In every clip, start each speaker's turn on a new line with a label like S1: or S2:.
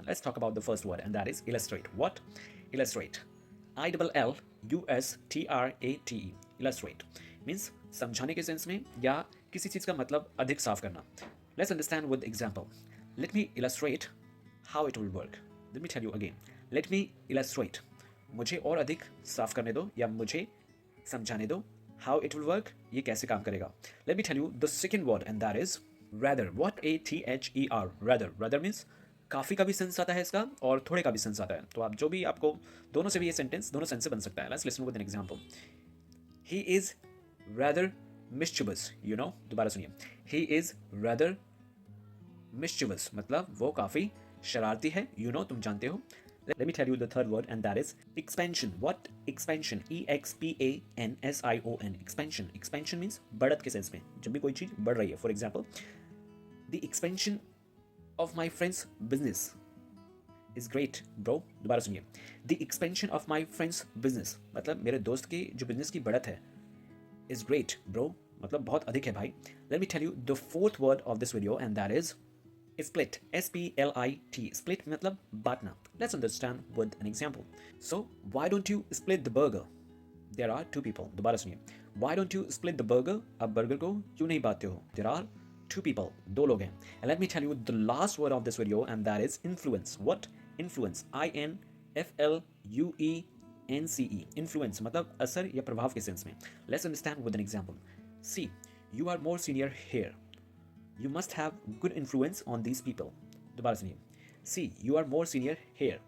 S1: let's talk about the first word, and that is illustrate. What? Illustrate. ILLUSTRATE. Illustrate means समझाने के sense में या किसी चीज़ का मतलब अधिक साफ करना. Let's understand with example. Let me illustrate how it will work. Let me tell you again. Let me illustrate. मुझे और अधिक साफ करने दो या मुझे समझाने दो. How it will work? ये कैसे काम करेगा? Let me tell you the second word, and that is rather. What? ATHER. Rather. Rather means काफ़ी का भी सेंस आता है इसका और थोड़े का भी सेंस आता है. तो आप जो भी आपको दोनों से भी ये सेंटेंस दोनों सेंस से बन सकता है. Let's listen with an example. He is rather mischievous. You know. दोबारा सुनिए. He is rather mischievous. मतलब वो काफ़ी शरारती है. You know. तुम जानते हो. Let me tell you the third word, and that is expansion. What? Expansion. EXPANSION. Expansion. Expansion means बढ़त के सेंस में. जब भी कोई चीज़ बढ़ रही है. For example, the expansion of my friend's business is great, bro. दोबारा सुनिए. The expansion of my friend's business. मतलब मेरे दोस्त की जो बिजनेस की बढ़त है is great, bro. मतलब बहुत अधिक है भाई. Let me tell you the fourth word of this video, and that is split. SPLIT. Split मतलब बांटना. Let's understand with an example. So, why don't you split the burger? There are two people. दोबारा सुनिए. Why don't you split the burger? आप burger को क्यों नहीं बांटते हो? There are two people. दो लोग हैं. And let me tell you the last word of this video, and that is influence. What? Influence. INFLUENCE. Influence मतलब असर या प्रभाव के सेंस में. Let's understand with an example. See, you are more senior here. You must have good influence on these people. दोबारा सुनिए. See, you are more senior here.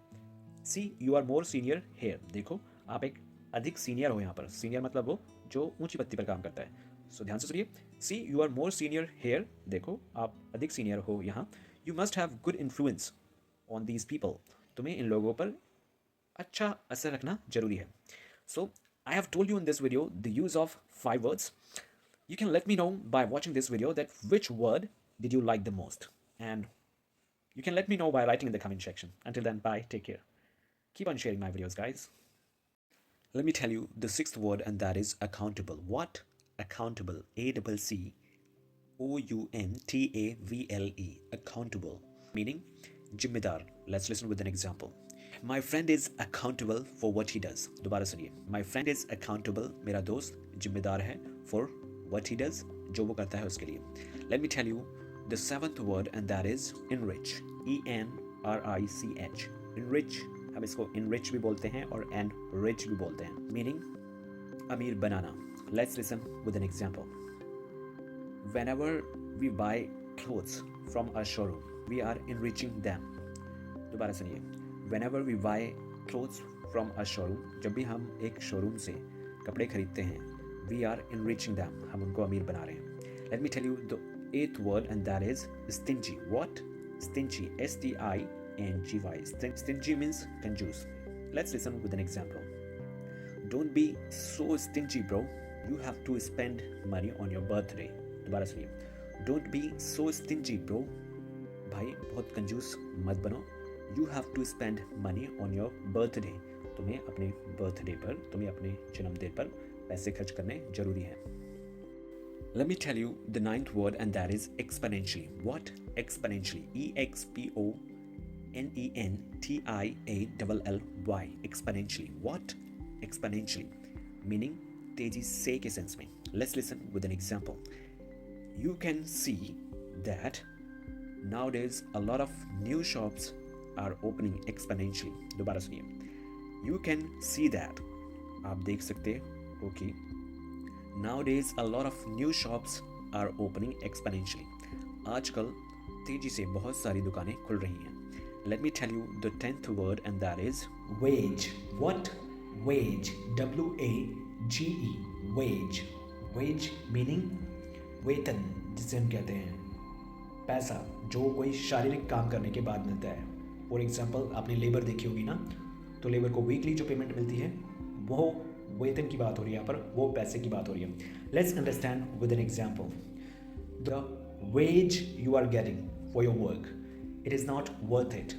S1: See, you are more senior here. देखो, आप एक अधिक senior हो यहाँ पर. Senior मतलब वो जो ऊंची पत्ती पर काम करता है. सो ध्यान से सुनिए. See, you are more senior here. देखो, आप अधिक सीनियर हो यहाँ. You must have good influence on these people. तुम्हें इन लोगों पर अच्छा असर रखना जरूरी है. So, I have told you in this video the use of 5 words. You can let me know by watching this video that which word did you like the most, and you can let me know by writing in the comment section. Until then, bye, take care. Keep on sharing my videos, guys. Let me tell you the sixth word, and that is accountable. What? Accountable. ACCOUNTAVLE. Accountable. Meaning जिम्मेदार. Let's listen with an example. My friend is accountable for what he does. दोबारा सुनिए. My friend is accountable. मेरा दोस्त जिम्मेदार है for what he does. जो वो करता है उसके लिए. Let me tell you the seventh word, and that is enrich. ENRICH. Enrich. हम इसको enrich भी बोलते हैं और enrich भी बोलते हैं. Meaning अमीर बनाना. Let's listen with an example. Whenever we buy clothes from a showroom, we are enriching them. दोबारा सुनिए. Whenever we buy clothes from a showroom, जब भी हम एक शोरूम से कपड़े खरीदते हैं, we are enriching them. हम उनको अमीर बना रहे हैं. Let me tell you the eighth word, and that is stingy. What? Stingy. STINGY. Stingy means कंजूस. Let's listen with an example. Don't be so stingy, bro. You have to spend money on your birthday. दोबारा सुनिए. Don't be so stingy, bro. भाई बहुत कंजूस मत बनो. You have to spend money on your birthday. तुम्हें अपने birthday पर, तुम्हें अपने जन्मदिन पर पैसे खर्च करने जरूरी हैं. Let me tell you the ninth word, and that is exponentially. What? Exponentially. EXPONENTIALLY. Exponentially. What? Exponentially. Meaning तेजी से के सेंस में. Let's listen with an example. You can see that nowadays a lot of new shops are opening exponentially. दोबारा सुनिए. You can see that. आप देख सकते हो कि nowadays a lot of new shops are opening exponentially. आजकल तेजी से बहुत सारी दुकानें खुल रही हैं. Let me tell you the 10th word, and that is wage. What? Wage. WAGE. Wage. Wage meaning वेतन, जिसे हम कहते हैं पैसा, जो कोई शारीरिक काम करने के बाद मिलता है. फॉर एग्जाम्पल, आपने लेबर देखी होगी ना, तो लेबर को वीकली जो पेमेंट मिलती है वो वेतन की बात हो रही है. यहाँ पर वो पैसे की बात हो रही है. Let's understand with an example. The wage you are getting for your work, it is not worth it.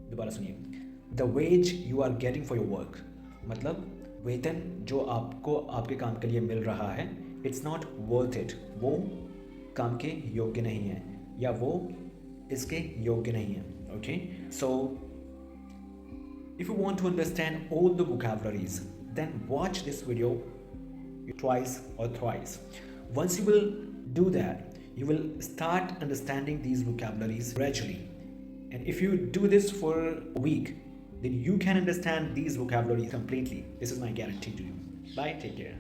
S1: दोबारा सुनिए. The wage you are getting for your work मतलब वेतन जो आपको आपके काम के लिए मिल रहा है, इट्स नॉट वर्थ इट. वो काम के योग्य नहीं है या वो इसके योग्य नहीं है. Okay, so if you want to understand all the vocabularies, then watch this video twice or thrice. Once you will do that, you will start understanding these vocabularies gradually. And if you do this for a week, then you can understand these vocabularies completely. This is my guarantee to you. Bye, take care.